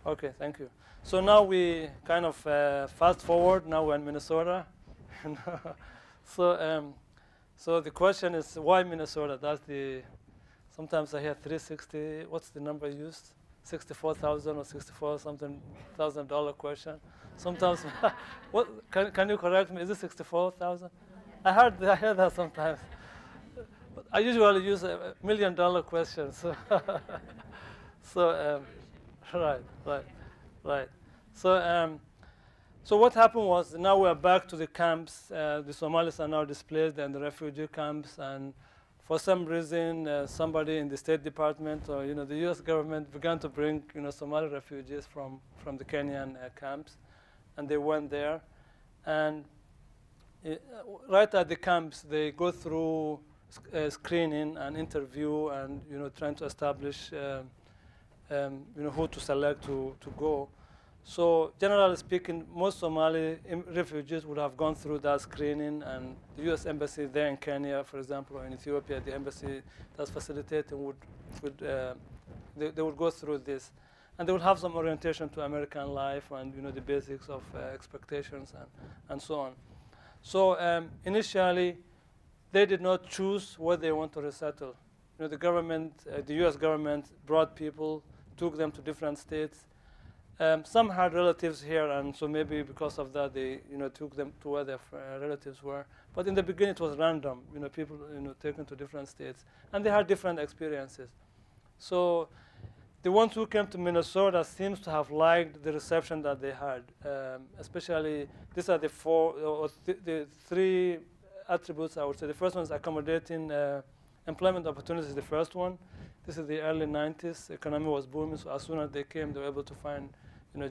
Okay, thank you. So now we kind of fast forward. Now we're in Minnesota. so, so the question is, why Minnesota? That's the. Sometimes I hear 360. What's the number used? 64,000 or 64 something $1,000 question. Sometimes, what can you correct me? Is it 64,000? I heard that sometimes. But I usually use $1 million question. So, so right. Right. So, so what happened was now we are back to the camps. The Somalis are now displaced in the refugee camps, and for some reason, somebody in the State Department or the U.S. government began to bring Somali refugees from the Kenyan camps, and they went there, and right at the camps they go through screening and interview and trying to establish who to select to go. So generally speaking, most Somali refugees would have gone through that screening, and the U.S. embassy there in Kenya, for example, or in Ethiopia, the embassy that's facilitating they would go through this, and they would have some orientation to American life and the basics of expectations and so on. So initially, they did not choose where they want to resettle. The government, the U.S. government, brought people, took them to different states. Some had relatives here, and so maybe because of that, they took them to where their relatives were. But in the beginning, it was random. People taken to different states, and they had different experiences. So the ones who came to Minnesota seems to have liked the reception that they had. Especially, these are the the three attributes I would say. The first one is accommodating employment opportunities. Is the first one. This is the early 90s. The economy was booming, so as soon as they came, they were able to find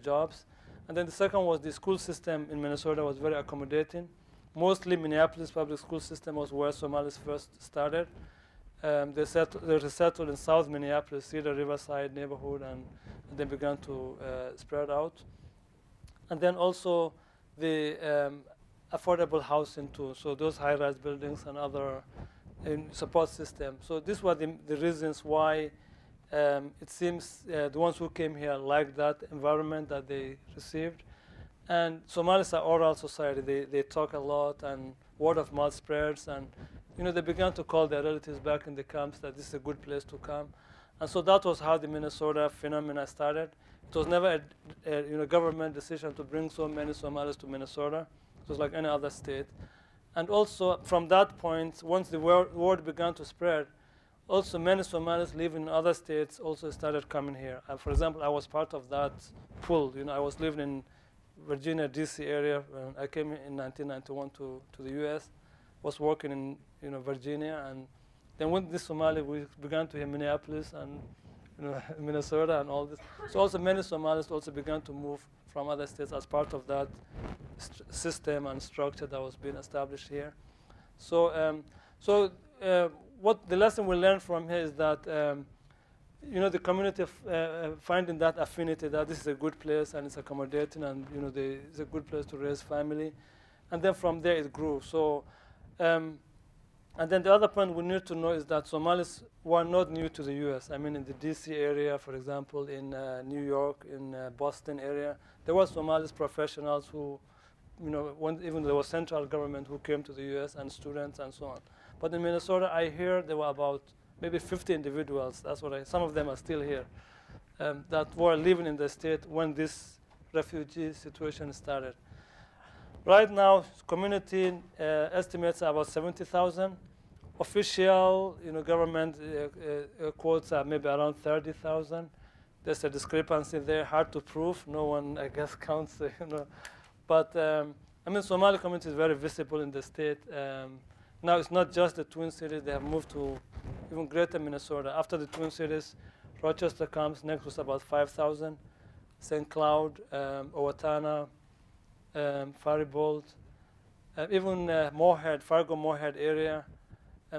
jobs. And then the second was the school system in Minnesota was very accommodating. Mostly Minneapolis public school system was where Somalis first started. They resettled in South Minneapolis, Cedar Riverside neighborhood, and they began to spread out. And then also the affordable housing too. So those high-rise buildings and other support system. So these were the reasons why it seems the ones who came here liked that environment that they received. And Somalis are oral society. They talk a lot, and word of mouth spreads. And they began to call their relatives back in the camps that this is a good place to come. And so that was how the Minnesota phenomena started. It was never a government decision to bring so many Somalis to Minnesota. It was like any other state. And also from that point, once the word began to spread, also many Somalis living in other states also started coming here. For example, I was part of that pool. I was living in Virginia, D.C. area. When I came in 1991 to the U.S., was working in Virginia, and then when this Somali, we began to hear Minneapolis and Minnesota and all this. So also many Somalis also began to move from other states as part of that system and structure that was being established here. So, what the lesson we learned from here is that the community finding that affinity that this is a good place and it's accommodating, and it's a good place to raise family, and then from there it grew. So, and then the other point we need to know is that Somalis were not new to the U.S. I mean, in the D.C. area, for example, in New York, in Boston area, there were Somalis professionals who, even there was central government who came to the U.S. and students and so on. But in Minnesota, I hear there were about maybe 50 individuals. That's what some of them are still here, that were living in the state when this refugee situation started. Right now, community estimates are about 70,000. Official, government quotes are maybe around 30,000. There's a discrepancy there, hard to prove. No one, I guess, counts, But, I mean, Somali community is very visible in the state. Now it's not just the Twin Cities. They have moved to even greater Minnesota. After the Twin Cities, Rochester comes. Next was about 5,000. St. Cloud, Owatonna, Faribault, even Moorhead, Fargo-Moorhead area.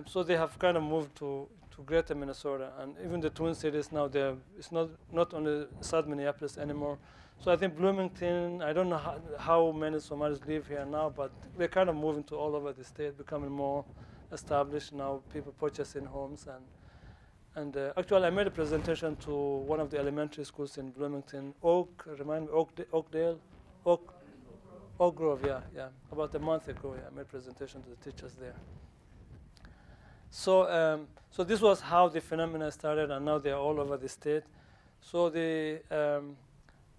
So they have kind of moved to greater Minnesota. And even the Twin Cities now, it's not only South Minneapolis anymore. So I think Bloomington, I don't know how many Somalis live here now, but they're kind of moving to all over the state, becoming more established now, people purchasing homes. And actually, I made a presentation to one of the elementary schools in Bloomington, Oakdale, Oak Grove, yeah. About a month ago, yeah, I made a presentation to the teachers there. So this was how the phenomena started, and now they are all over the state. So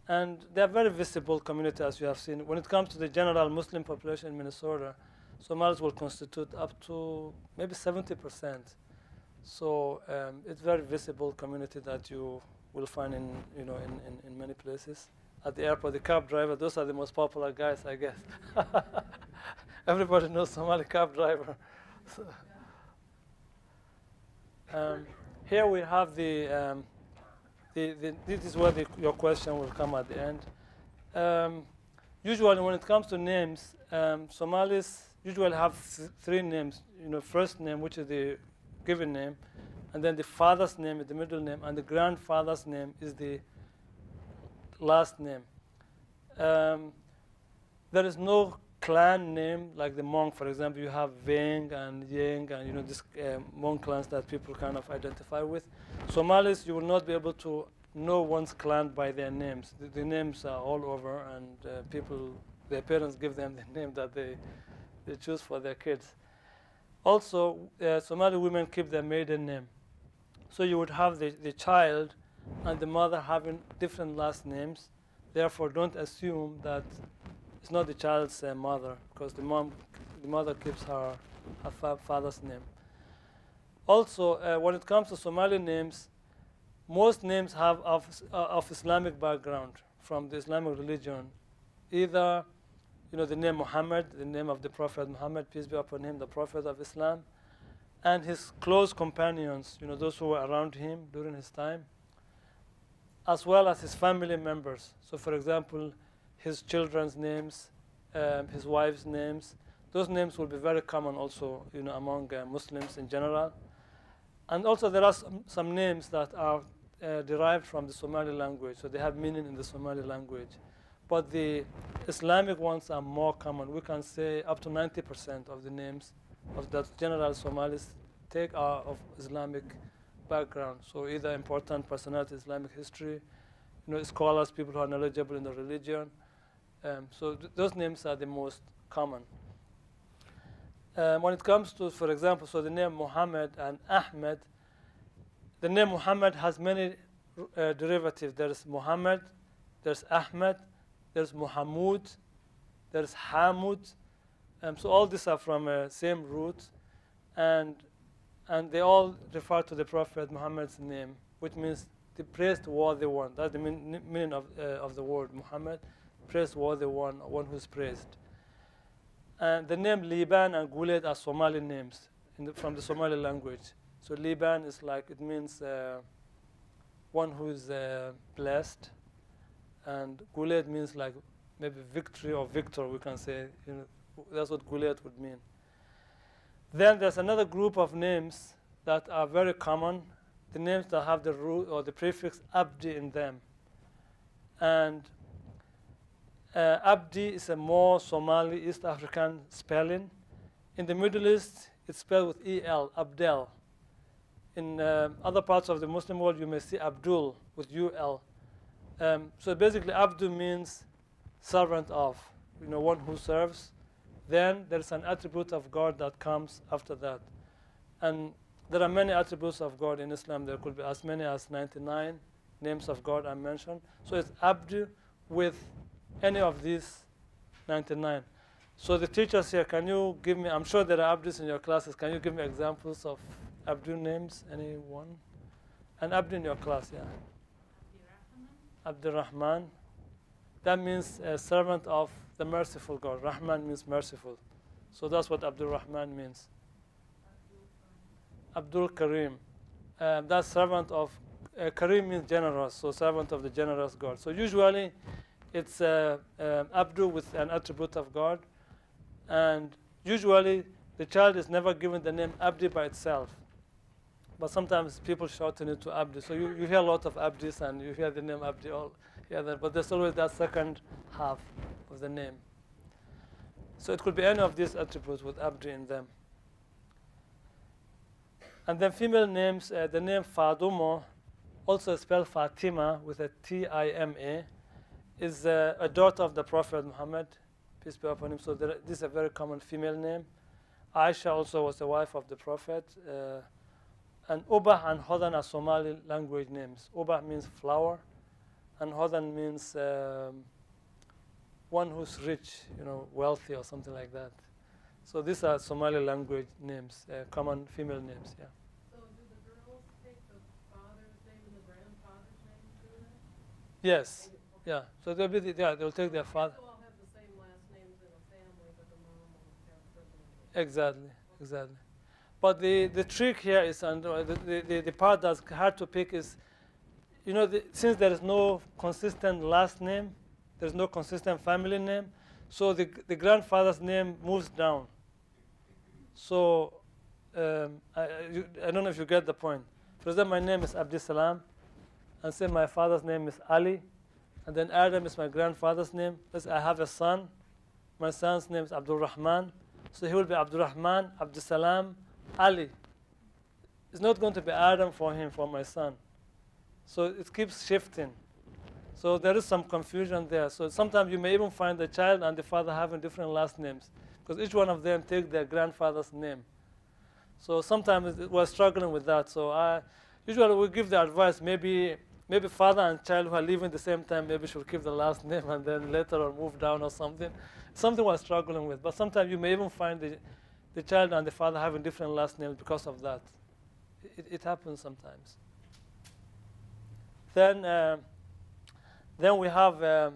and they are very visible community, as you have seen. When it comes to the general Muslim population in Minnesota, Somalis will constitute up to maybe 70%. So it's very visible community that you will find in many places. At the airport, the cab driver, those are the most popular guys, I guess. Everybody knows Somali cab driver. So, here we have this is where your question will come at the end. Usually, when it comes to names, Somalis usually have three names. First name, which is the given name, and then the father's name is the middle name, and the grandfather's name is the last name. There is no clan name like the Hmong, for example. You have Veng and Yang and this Hmong clans that people kind of identify with. Somalis, you will not be able to know one's clan by their names. The names are all over, and their parents give them the name that they choose for their kids. Also, Somali women keep their maiden name. So you would have the child and the mother having different last names. Therefore, don't assume that it's not the child's mother, because the mother keeps her father's name. Also, when it comes to Somali names, most names have of Islamic background, from the Islamic religion. Either the name Muhammad, the name of the Prophet Muhammad, peace be upon him, the Prophet of Islam, and his close companions, those who were around him during his time, as well as his family members. So, for example, his children's names, his wives' names, those names will be very common also, among Muslims in general. And also there are some names that are derived from the Somali language, so they have meaning in the Somali language. But the Islamic ones are more common. We can say up to 90% of the names of that general Somalis take are of Islamic background. So either important personality, Islamic history, scholars, people who are knowledgeable in the religion. So those names are the most common. When it comes to, for example, so the name Muhammad and Ahmed, the name Muhammad has many derivatives. There's Muhammad, there's Ahmed, there's Muhammad, there's Hamud. So all these are from same root, and they all refer to the Prophet Muhammad's name, which means the praiseworthy one. That's the meaning of the word Muhammad, praiseworthy one who's praised. And the name Liban and Guled are Somali names from the Somali language. So Liban is it means one who is blessed, and Guled means maybe victory or victor, we can say. That's what Guled would mean. Then there's another group of names that are very common, the names that have the root or the prefix Abdi in them. And Abdi is a more Somali, East African spelling. In the Middle East, it's spelled with E-L, Abdel. In other parts of the Muslim world, you may see Abdul with U-L. So basically, Abdu means servant of, one who serves. Then there's an attribute of God that comes after that. And there are many attributes of God in Islam. There could be as many as 99 names of God I mentioned. So it's Abdu with any of these 99. So the teachers here, can you give me, I'm sure there are Abdus in your classes, can you give me examples of Abdu names, anyone? And Abdu in your class, yeah. Abdurrahman. That means a servant of the merciful God. Rahman means merciful. So that's what Abdurrahman means. Abdul Karim. That's servant of, Karim means generous, so servant of the generous God. So usually it's Abdu with an attribute of God. And usually the child is never given the name Abdi by itself. But sometimes people shorten it to Abdi. So you hear a lot of Abdis and you hear the name Abdi all together. But there's always that second half of the name. So it could be any of these attributes with Abdi in them. And then female names, the name Fadumo, also spelled Fatima with a T-I-M-A, is a daughter of the Prophet Muhammad, peace be upon him. So this is a very common female name. Aisha also was the wife of the Prophet. And Ubah and Hodan are Somali language names. Ubah means flower, and Hodan means one who's rich, wealthy or something like that. So these are Somali language names, common female names, yeah. So do the girls take the father's name and the grandfather's name too? Yes, yeah. So they'll take their father. They all have the same last names in a family, but the mom will have privilege. Exactly. But the trick here is, and the part that's hard to pick is, since there is no consistent last name, there's no consistent family name, so the grandfather's name moves down. So I don't know if you get the point. For example, my name is Abdisalam, and say my father's name is Ali, and then Adam is my grandfather's name. I have a son. My son's name is Abdul Rahman, so he will be Abdul Rahman, Abdisalam, Ali. It's not going to be Adam for him, for my son. So it keeps shifting. So there is some confusion there. So sometimes you may even find the child and the father having different last names, because each one of them take their grandfather's name. So sometimes we're struggling with that. So usually we give the advice, maybe father and child who are living at the same time, maybe should keep the last name and then later on move down or something. Something we're struggling with. But sometimes you may even find the child and the father having different last names because of that. It happens sometimes. Then we have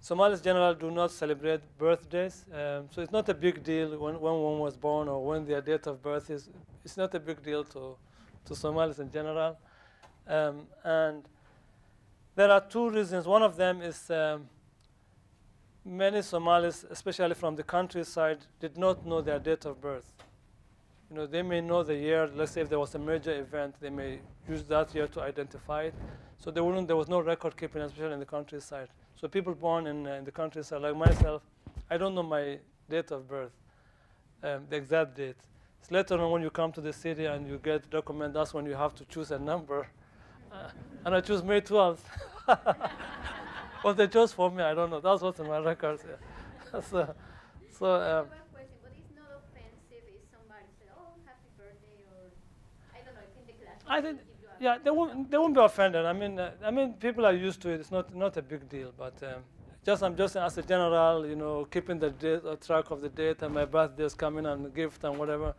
Somalis generally do not celebrate birthdays, so it's not a big deal when one was born or when their date of birth is. It's not a big deal to Somalis in general, and there are two reasons. One of them is many Somalis, especially from the countryside, did not know their date of birth. They may know the year. Let's say if there was a major event, they may use that year to identify it. So there was no record keeping, especially in the countryside. So people born in the countryside, like myself, I don't know my date of birth, the exact date. It's later on when you come to the city and you get a document, that's when you have to choose a number. And I choose May 12th. What they chose for me, I don't know. That's what's in my records. Yeah. so, I have a question, but it's not offensive if somebody says, "Oh, happy birthday," or I don't know. I think the class. I think, yeah, they won't be offended. I mean, people are used to it. It's not a big deal. But I'm just as a general, keeping the date, track of the date, and my birthday is coming and gift and whatever.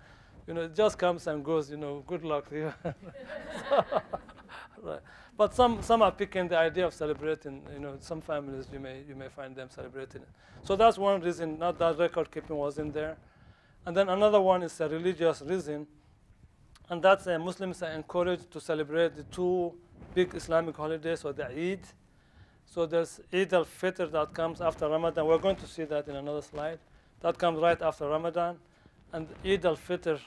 It just comes and goes. Good luck to you. Right. But some are picking the idea of celebrating. Some families you may find them celebrating it. So that's one reason. Not that record keeping was in there, and then another one is a religious reason, and that's Muslims are encouraged to celebrate the two big Islamic holidays, or the Eid. So there's Eid al-Fitr that comes after Ramadan. We're going to see that in another slide. That comes right after Ramadan, and Eid al-Fitr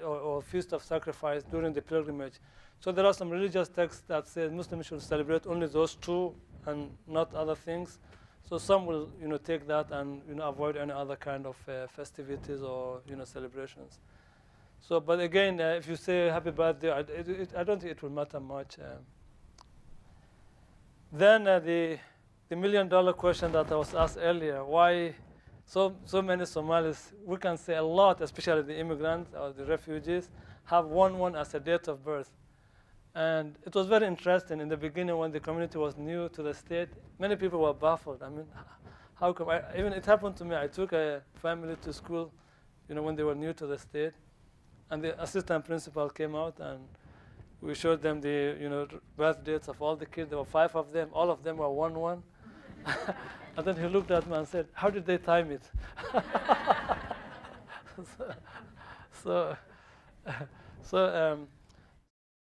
or Feast of Sacrifice during the pilgrimage. So there are some religious texts that say Muslims should celebrate only those two and not other things. So some will, take that and avoid any other kind of festivities or celebrations. So, but again, if you say happy birthday, I don't think it will matter much. Then the million-dollar question that I was asked earlier: why so many Somalis? We can say a lot, especially the immigrants or the refugees, have 1/1 as a date of birth. And it was very interesting in the beginning when the community was new to the state. Many people were baffled. I mean, how come? Even it happened to me. I took a family to school, when they were new to the state, and the assistant principal came out and we showed them the birth dates of all the kids. There were 5 of them. All of them were 1/1. And then he looked at me and said, "How did they time it?" so